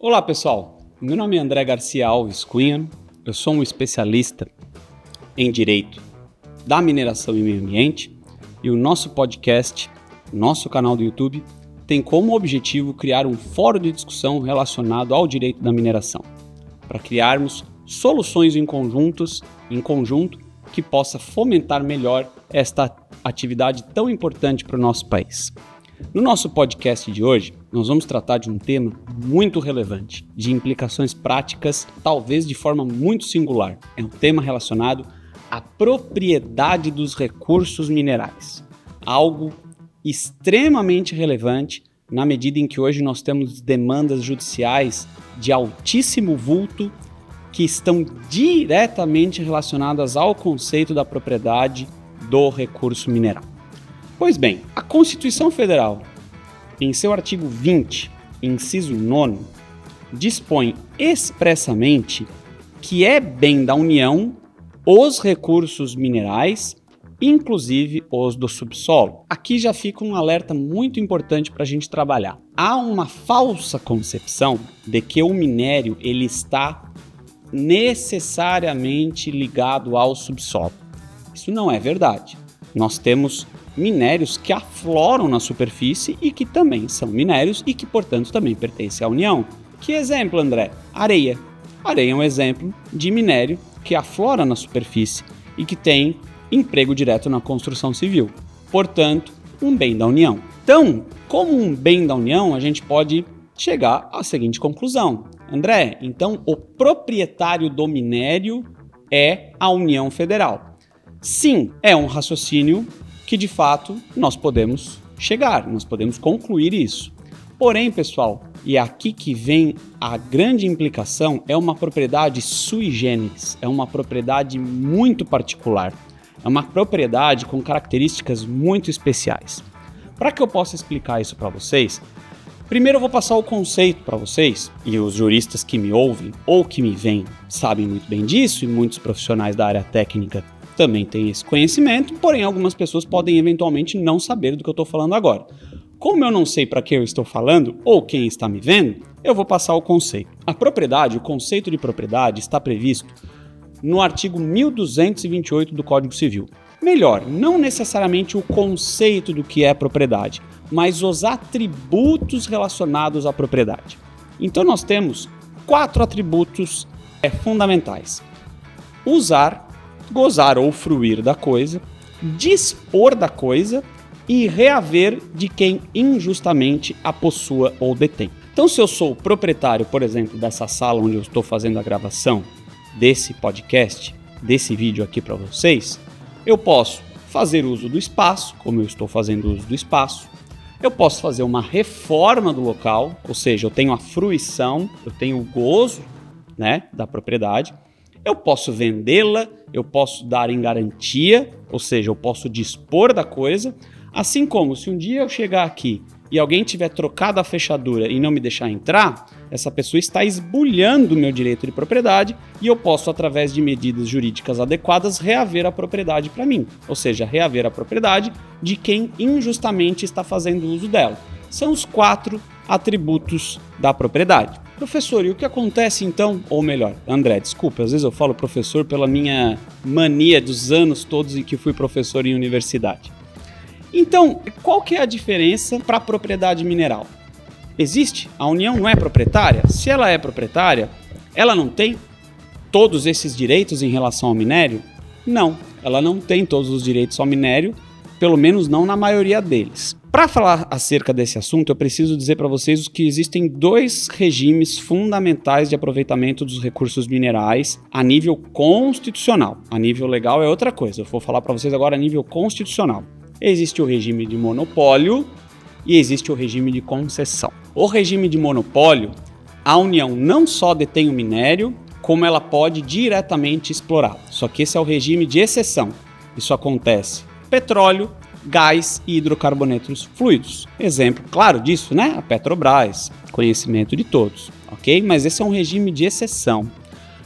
Olá pessoal, meu nome é André Garcia Alves Cunha, eu sou um especialista em Direito da Mineração e Meio Ambiente e o nosso podcast, nosso canal do YouTube, tem como objetivo criar um fórum de discussão relacionado ao direito da mineração, para criarmos soluções em conjunto que possa fomentar melhor esta atividade tão importante para o nosso país. No nosso podcast de hoje, nós vamos tratar de um tema muito relevante, de implicações práticas, talvez de forma muito singular. É um tema relacionado à propriedade dos recursos minerais. Algo extremamente relevante na medida em que hoje nós temos demandas judiciais de altíssimo vulto que estão diretamente relacionadas ao conceito da propriedade do recurso mineral. Pois bem, a Constituição Federal, em seu artigo 20, inciso 9, dispõe expressamente que é bem da União os recursos minerais, inclusive os do subsolo. Aqui já fica um alerta muito importante para a gente trabalhar. Há uma falsa concepção de que o minério ele está necessariamente ligado ao subsolo. Isso não é verdade. Nós temos minérios que afloram na superfície e que também são minérios e que, portanto, também pertencem à União. Que exemplo, André? Areia. Areia é um exemplo de minério que aflora na superfície e que tem emprego direto na construção civil. Portanto, um bem da União. Então, como um bem da União, a gente pode chegar à seguinte conclusão. André, então o proprietário do minério é a União Federal. Sim, é um raciocínio que de fato nós podemos chegar, nós podemos concluir isso. Porém, pessoal, e é aqui que vem a grande implicação, é uma propriedade sui generis, é uma propriedade muito particular, é uma propriedade com características muito especiais. Para que eu possa explicar isso para vocês, primeiro eu vou passar o conceito para vocês, e os juristas que me ouvem ou que me veem sabem muito bem disso, e muitos profissionais da área técnica também têm esse conhecimento, porém algumas pessoas podem eventualmente não saber do que eu estou falando agora. Como eu não sei para que eu estou falando, ou quem está me vendo, eu vou passar o conceito. A propriedade, o conceito de propriedade está previsto no artigo 1228 do Código Civil. Melhor, não necessariamente o conceito do que é propriedade, mas os atributos relacionados à propriedade. Então nós temos 4 atributos fundamentais: usar, gozar ou fruir da coisa, dispor da coisa e reaver de quem injustamente a possua ou detém. Então, se eu sou o proprietário, por exemplo, dessa sala onde eu estou fazendo a gravação desse podcast, desse vídeo aqui para vocês, eu posso fazer uso do espaço, como eu estou fazendo uso do espaço. Eu posso fazer uma reforma do local, ou seja, eu tenho a fruição, eu tenho o gozo, da propriedade. Eu posso vendê-la, eu posso dar em garantia, ou seja, eu posso dispor da coisa, assim como se um dia eu chegar aqui e alguém tiver trocado a fechadura e não me deixar entrar, essa pessoa está esbulhando o meu direito de propriedade e eu posso, através de medidas jurídicas adequadas, reaver a propriedade para mim, ou seja, reaver a propriedade de quem injustamente está fazendo uso dela. São os 4 atributos da propriedade. Professor, e o que acontece então? Ou melhor, André, desculpa, às vezes eu falo professor pela minha mania dos anos todos em que fui professor em universidade. Então, qual que é a diferença para a propriedade mineral? Existe? A União não é proprietária? Se ela é proprietária, ela não tem todos esses direitos em relação ao minério? Não, ela não tem todos os direitos ao minério, pelo menos não na maioria deles. Para falar acerca desse assunto, eu preciso dizer para vocês que existem 2 regimes fundamentais de aproveitamento dos recursos minerais a nível constitucional. A nível legal é outra coisa, eu vou falar para vocês agora a nível constitucional. Existe o regime de monopólio e existe o regime de concessão. O regime de monopólio, a União não só detém o minério, como ela pode diretamente explorá-lo. Só que esse é o regime de exceção. Isso acontece petróleo, gás e hidrocarbonetos fluidos. Exemplo claro disso, a Petrobras, conhecimento de todos, ok? Mas esse é um regime de exceção.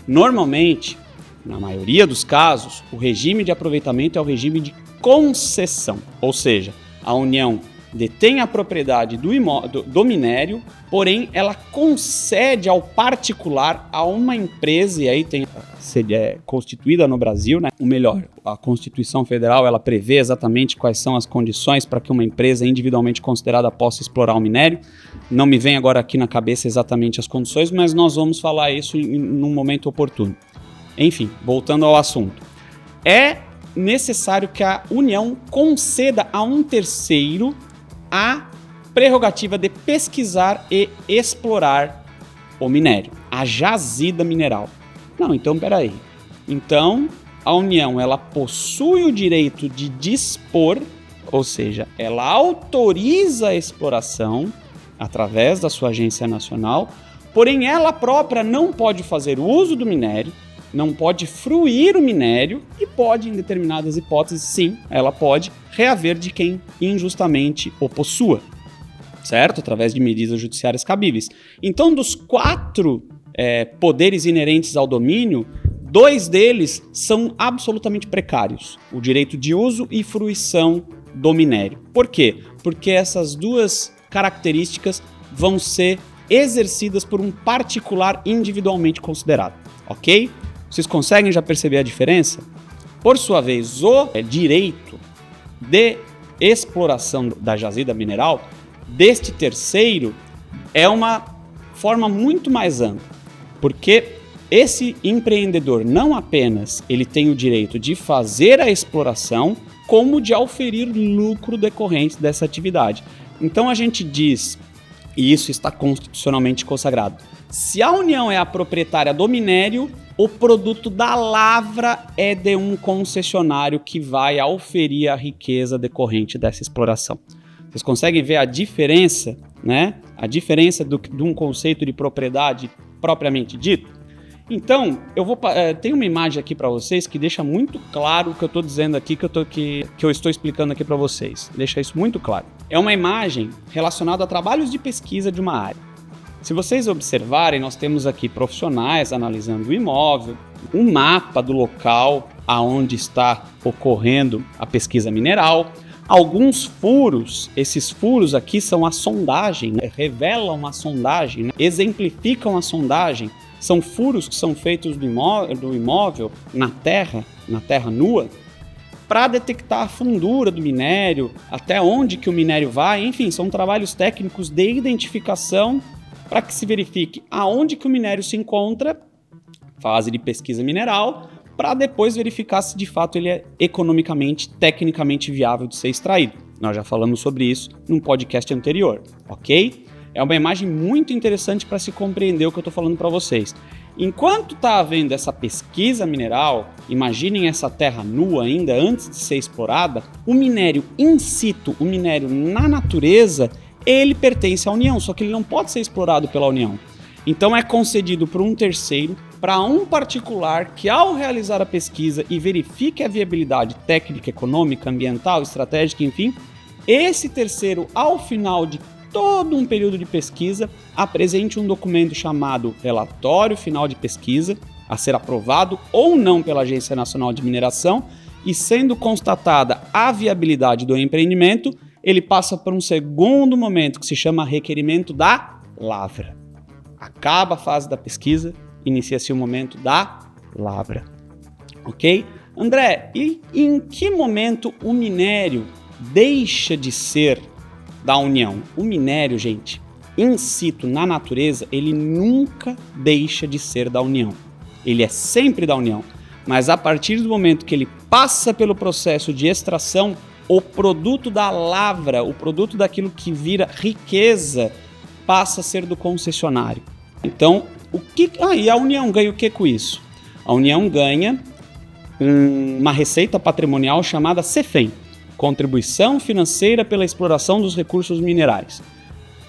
Normalmente, na maioria dos casos, o regime de aproveitamento é o regime de concessão, ou seja, a União detém a propriedade do minério, porém ela concede ao particular, a uma empresa, e aí tem é constituída no Brasil, né? O melhor, a Constituição Federal, ela prevê exatamente quais são as condições para que uma empresa individualmente considerada possa explorar o minério. Não me vem agora aqui na cabeça exatamente as condições, mas nós vamos falar isso num momento oportuno. Enfim, voltando ao assunto. É necessário que a União conceda a um terceiro a prerrogativa de pesquisar e explorar o minério, a jazida mineral. Não, então peraí. Então, a União, ela possui o direito de dispor, ou seja, ela autoriza a exploração através da sua agência nacional, porém ela própria não pode fazer uso do minério, não pode fruir o minério e pode, em determinadas hipóteses, sim, ela pode reaver de quem injustamente o possua, certo? Através de medidas judiciárias cabíveis. Então, dos 4 poderes inerentes ao domínio, 2 deles são absolutamente precários: o direito de uso e fruição do minério. Por quê? Porque essas 2 características vão ser exercidas por um particular individualmente considerado, ok? Vocês conseguem já perceber a diferença? Por sua vez, o direito de exploração da jazida mineral deste terceiro é uma forma muito mais ampla, porque esse empreendedor não apenas ele tem o direito de fazer a exploração, como de auferir lucro decorrente dessa atividade. Então a gente diz, e isso está constitucionalmente consagrado, se a União é a proprietária do minério, o produto da lavra é de um concessionário que vai auferir a riqueza decorrente dessa exploração. Vocês conseguem ver a diferença, né? A diferença de um conceito de propriedade propriamente dito? Então, tem uma imagem aqui para vocês que deixa muito claro o que eu estou dizendo aqui, que eu estou explicando aqui para vocês. Deixa isso muito claro. É uma imagem relacionada a trabalhos de pesquisa de uma área. Se vocês observarem, nós temos aqui profissionais analisando o imóvel, um mapa do local aonde está ocorrendo a pesquisa mineral, alguns furos, esses furos aqui são a sondagem, né? Revelam a sondagem, né? Exemplificam a sondagem, são furos que são feitos do imóvel na terra nua, para detectar a fundura do minério, até onde que o minério vai, enfim, são trabalhos técnicos de identificação para que se verifique aonde que o minério se encontra, fase de pesquisa mineral, para depois verificar se de fato ele é economicamente, tecnicamente viável de ser extraído. Nós já falamos sobre isso num podcast anterior, ok? É uma imagem muito interessante para se compreender o que eu estou falando para vocês. Enquanto está havendo essa pesquisa mineral, imaginem essa terra nua ainda antes de ser explorada, o minério in situ, o minério na natureza, ele pertence à União, só que ele não pode ser explorado pela União. Então é concedido por um terceiro para um particular que, ao realizar a pesquisa e verifique a viabilidade técnica, econômica, ambiental, estratégica, enfim, esse terceiro, ao final de todo um período de pesquisa, apresente um documento chamado Relatório Final de Pesquisa, a ser aprovado ou não pela Agência Nacional de Mineração, e sendo constatada a viabilidade do empreendimento, ele passa por um segundo momento que se chama requerimento da lavra. Acaba a fase da pesquisa, inicia-se o momento da lavra. Ok? André, e em que momento o minério deixa de ser da União? O minério, gente, in situ, na natureza, ele nunca deixa de ser da União. Ele é sempre da União. Mas a partir do momento que ele passa pelo processo de extração, o produto da lavra, o produto daquilo que vira riqueza, passa a ser do concessionário. Então, e a União ganha o que com isso? A União ganha uma receita patrimonial chamada CEFEM, Contribuição Financeira pela Exploração dos Recursos Minerais.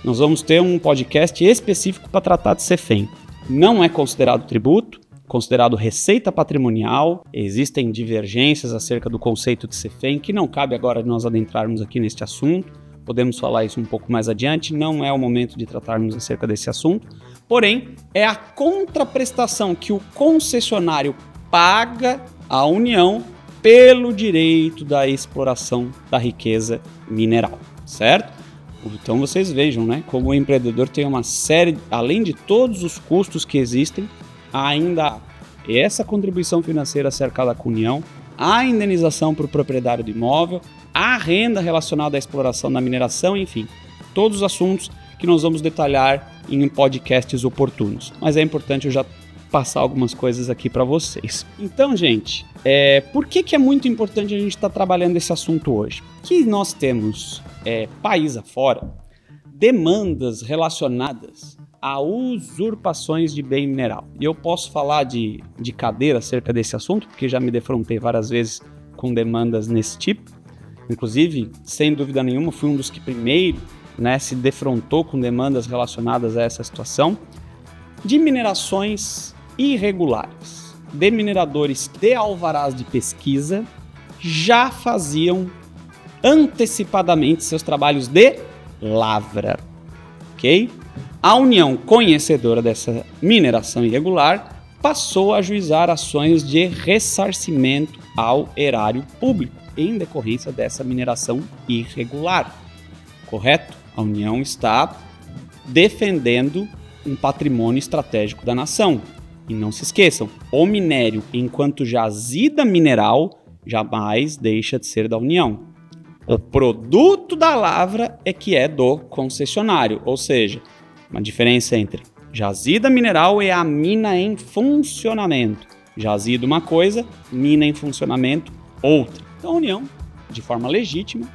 Nós vamos ter um podcast específico para tratar de CEFEM. Não é considerado tributo, considerado receita patrimonial. Existem divergências acerca do conceito de CEFEM, que não cabe agora nós adentrarmos aqui neste assunto. Podemos falar isso um pouco mais adiante, não é o momento de tratarmos acerca desse assunto. Porém, é a contraprestação que o concessionário paga à União pelo direito da exploração da riqueza mineral, certo? Então vocês vejam, né, como o empreendedor tem uma série, além de todos os custos que existem, ainda há essa contribuição financeira cercada com a União, a indenização para o proprietário do imóvel, a renda relacionada à exploração da mineração, enfim, todos os assuntos que nós vamos detalhar em podcasts oportunos. Mas é importante eu já passar algumas coisas aqui para vocês. Então, gente, por que é muito importante a gente estar trabalhando esse assunto hoje? Que nós temos, país afora, demandas relacionadas a usurpações de bem mineral. E eu posso falar de cadeira acerca desse assunto, porque já me defrontei várias vezes com demandas nesse tipo. Inclusive, sem dúvida nenhuma, fui um dos que primeiro, né, se defrontou com demandas relacionadas a essa situação de minerações irregulares. De mineradores de alvarás de pesquisa já faziam antecipadamente seus trabalhos de lavra, ok? A União, conhecedora dessa mineração irregular, passou a ajuizar ações de ressarcimento ao erário público em decorrência dessa mineração irregular. Correto? A União está defendendo um patrimônio estratégico da nação. E não se esqueçam, o minério, enquanto jazida mineral, jamais deixa de ser da União. O produto da lavra é que é do concessionário, ou seja, uma diferença entre jazida mineral e a mina em funcionamento. Jazida uma coisa, mina em funcionamento outra. Então a União, de forma legítima,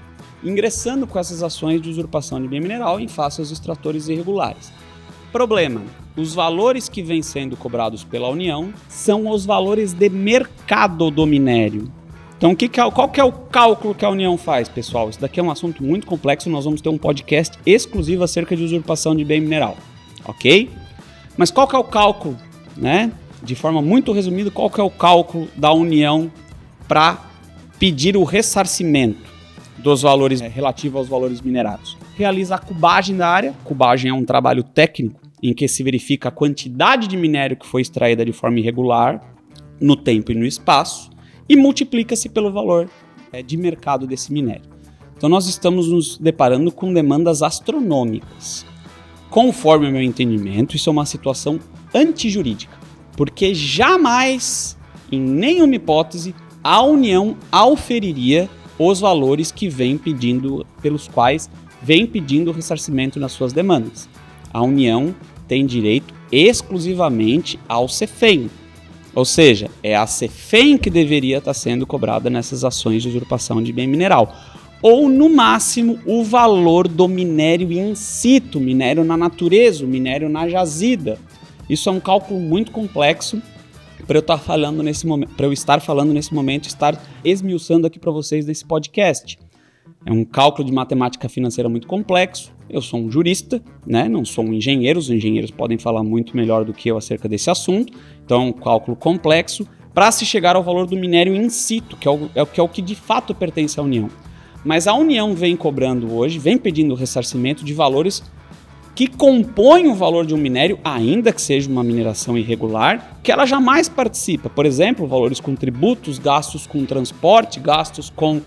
ingressando com essas ações de usurpação de bem mineral em face aos extratores irregulares. Problema: os valores que vêm sendo cobrados pela União são os valores de mercado do minério. Então, qual que é o cálculo que a União faz, pessoal? Isso daqui é um assunto muito complexo, nós vamos ter um podcast exclusivo acerca de usurpação de bem mineral, ok? Mas qual que é o cálculo, né? De forma muito resumida, qual que é o cálculo da União para pedir o ressarcimento dos valores relativos aos valores minerados? Realiza a cubagem da área. Cubagem é um trabalho técnico em que se verifica a quantidade de minério que foi extraída de forma irregular no tempo e no espaço e multiplica-se pelo valor de mercado desse minério. Então nós estamos nos deparando com demandas astronômicas. Conforme o meu entendimento, isso é uma situação antijurídica, porque jamais, em nenhuma hipótese, a União auferiria os valores que pelos quais vem pedindo o ressarcimento nas suas demandas. A União tem direito exclusivamente ao CEFEM, ou seja, é a CEFEM que deveria estar sendo cobrada nessas ações de usurpação de bem mineral, ou no máximo o valor do minério in situ, minério na natureza, minério na jazida. Isso é um cálculo muito complexo para eu estar falando nesse momento, estar esmiuçando aqui para vocês nesse podcast. É um cálculo de matemática financeira muito complexo. Eu sou um jurista, né? Não sou um engenheiro. Os engenheiros podem falar muito melhor do que eu acerca desse assunto. Então, é um cálculo complexo para se chegar ao valor do minério in situ, que é o que de fato pertence à União. Mas a União vem cobrando hoje, vem pedindo ressarcimento de valores que compõem o valor de um minério, ainda que seja uma mineração irregular, que ela jamais participa. Por exemplo, valores com tributos, gastos com transporte, gastos com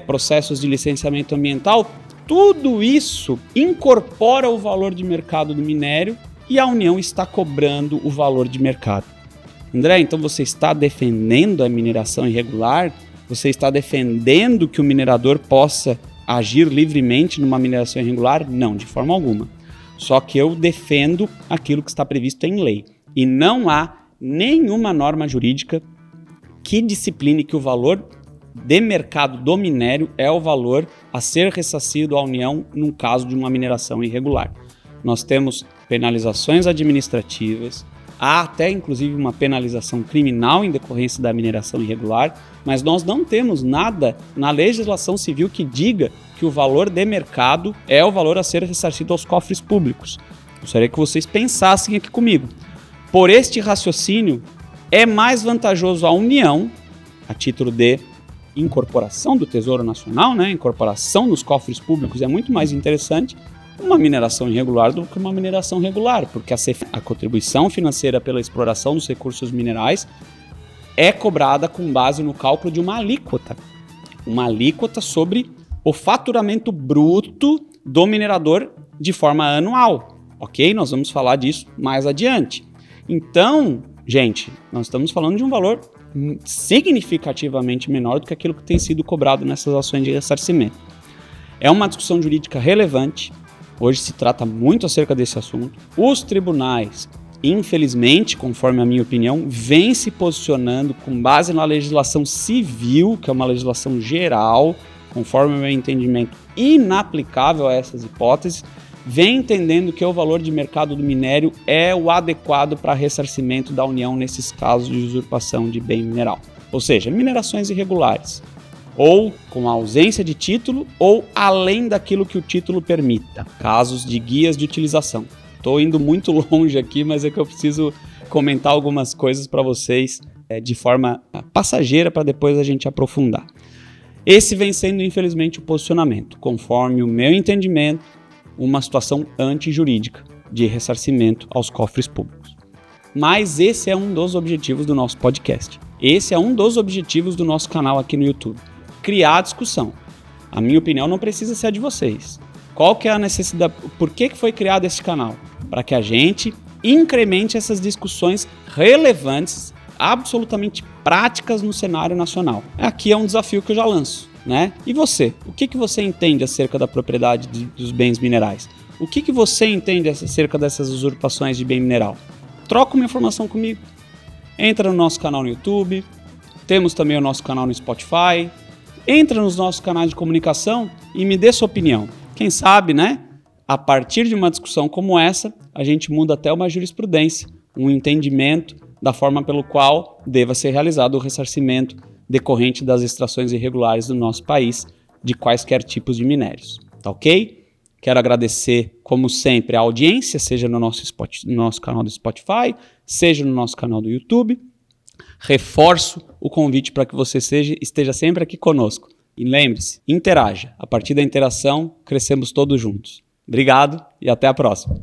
processos de licenciamento ambiental. Tudo isso incorpora o valor de mercado do minério e a União está cobrando o valor de mercado. André, então você está defendendo a mineração irregular? Você está defendendo que o minerador possa agir livremente numa mineração irregular? Não, de forma alguma. Só que eu defendo aquilo que está previsto em lei. E não há nenhuma norma jurídica que discipline que o valor de mercado do minério é o valor a ser ressarcido à União num caso de uma mineração irregular. Nós temos penalizações administrativas, há até inclusive uma penalização criminal em decorrência da mineração irregular, mas nós não temos nada na legislação civil que diga que o valor de mercado é o valor a ser ressarcido aos cofres públicos. Gostaria que vocês pensassem aqui comigo. Por este raciocínio, é mais vantajoso a União, a título de incorporação do Tesouro Nacional, né? Incorporação nos cofres públicos é muito mais interessante uma mineração irregular do que uma mineração regular, porque a contribuição financeira pela exploração dos recursos minerais é cobrada com base no cálculo de uma alíquota sobre o faturamento bruto do minerador de forma anual, ok? Nós vamos falar disso mais adiante. Então, gente, nós estamos falando de um valor significativamente menor do que aquilo que tem sido cobrado nessas ações de ressarcimento. É uma discussão jurídica relevante, hoje se trata muito acerca desse assunto. Os tribunais, infelizmente, conforme a minha opinião, vêm se posicionando com base na legislação civil, que é uma legislação geral, conforme o meu entendimento, inaplicável a essas hipóteses, vem entendendo que o valor de mercado do minério é o adequado para ressarcimento da União nesses casos de usurpação de bem mineral. Ou seja, minerações irregulares, ou com ausência de título, ou além daquilo que o título permita. Casos de guias de utilização. Estou indo muito longe aqui, mas é que eu preciso comentar algumas coisas para vocês de forma passageira para depois a gente aprofundar. Esse vem sendo, infelizmente, o posicionamento, conforme o meu entendimento, uma situação antijurídica de ressarcimento aos cofres públicos. Mas esse é um dos objetivos do nosso podcast. Esse é um dos objetivos do nosso canal aqui no YouTube. Criar discussão. A minha opinião não precisa ser a de vocês. Qual que é a necessidade? Por que foi criado esse canal? Para que a gente incremente essas discussões relevantes, absolutamente práticas no cenário nacional. Aqui é um desafio que eu já lanço, né? E você? O que você entende acerca da propriedade dos bens minerais? O que você entende acerca dessas usurpações de bem mineral? Troca uma informação comigo. Entra no nosso canal no YouTube, temos também o nosso canal no Spotify. Entra nos nossos canais de comunicação e me dê sua opinião. Quem sabe, né? A partir de uma discussão como essa, a gente muda até uma jurisprudência, um entendimento da forma pelo qual deva ser realizado o ressarcimento decorrente das extrações irregulares do nosso país de quaisquer tipos de minérios. Tá ok? Quero agradecer, como sempre, a audiência, seja no nosso canal do Spotify, seja no nosso canal do YouTube. Reforço o convite para que você esteja sempre aqui conosco. E lembre-se, interaja. A partir da interação, crescemos todos juntos. Obrigado e até a próxima.